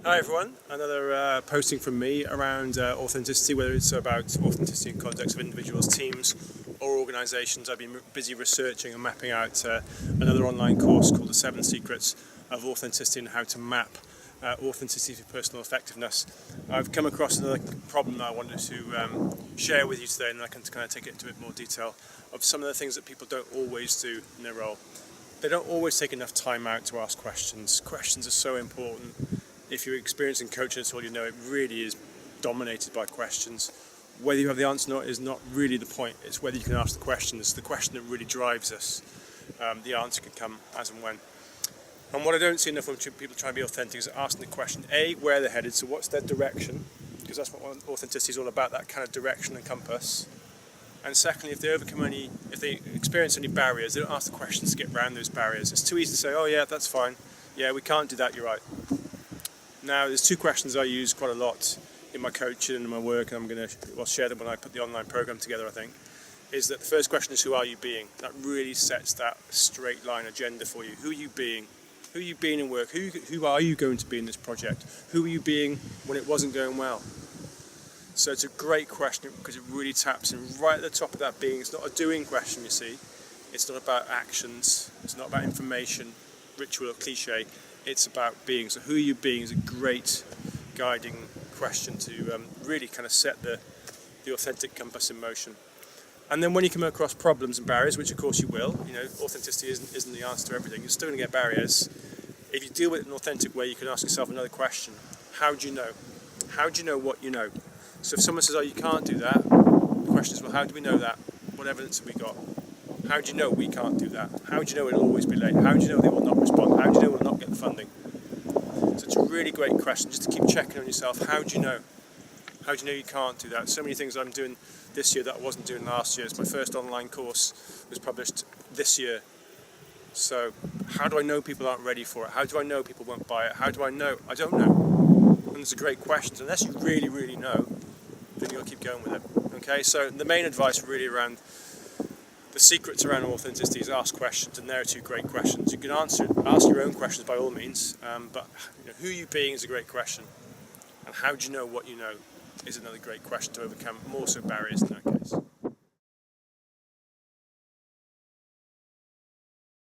Hi everyone, another posting from me around authenticity, whether it's about authenticity in context of individuals, teams or organisations. I've been busy researching and mapping out another online course called the 7 Secrets of Authenticity and how to map authenticity for personal effectiveness. I've come across another problem that I wanted to share with you today, and I can kind of take it into a bit more detail of some of the things that people don't always do in their role. They don't always take enough time out to ask questions. Questions are so important. If you're experiencing coaching at all, you know it really is dominated by questions. Whether you have the answer or not is not really the point. It's whether you can ask the question. It's the question that really drives us. The answer can come as and when. And what I don't see enough when people try and be authentic is asking the question, A, where they're headed, so what's their direction? Because that's what authenticity is all about, that kind of direction and compass. And secondly, if they experience any barriers, they don't ask the questions to get around those barriers. It's too easy to say, oh yeah, that's fine. Yeah, we can't do that, you're right. Now, there's two questions I use quite a lot in my coaching and in my work, and I'm going to share them when I put the online program together, I think, is that the first question is, who are you being? That really sets that straight line agenda for you. Who are you being? Who are you being in work? Who are you going to be in this project? Who are you being when it wasn't going well? So it's a great question because it really taps in right at the top of that being. It's not a doing question, you see. It's not about actions. It's not about information, ritual or cliche. It's about being. So who are you being is a great guiding question to really kind of set the authentic compass in motion. And then when you come across problems and barriers, which of course you will, authenticity isn't the answer to everything. You're still going to get barriers. If you deal with it in an authentic way, you can ask yourself another question. How do you know? How do you know what you know? So if someone says, oh, you can't do that, the question is, well, how do we know that? What evidence have we got? How do you know we can't do that? How do you know it'll always be late? How do you know they will not respond? How do you know we'll not get the funding? So it's a really great question just to keep checking on yourself. How do you know? How do you know you can't do that? So many things I'm doing this year that I wasn't doing last year. My first online course was published this year. So how do I know people aren't ready for it? How do I know people won't buy it? How do I know? I don't know. And it's a great question. Unless you really, really know, then you'll keep going with it. Okay, so the main advice really around the secrets around authenticity is ask questions, and there are two great questions. You can ask your own questions by all means, but who are you being is a great question, and how do you know what you know is another great question to overcome more so barriers in that case.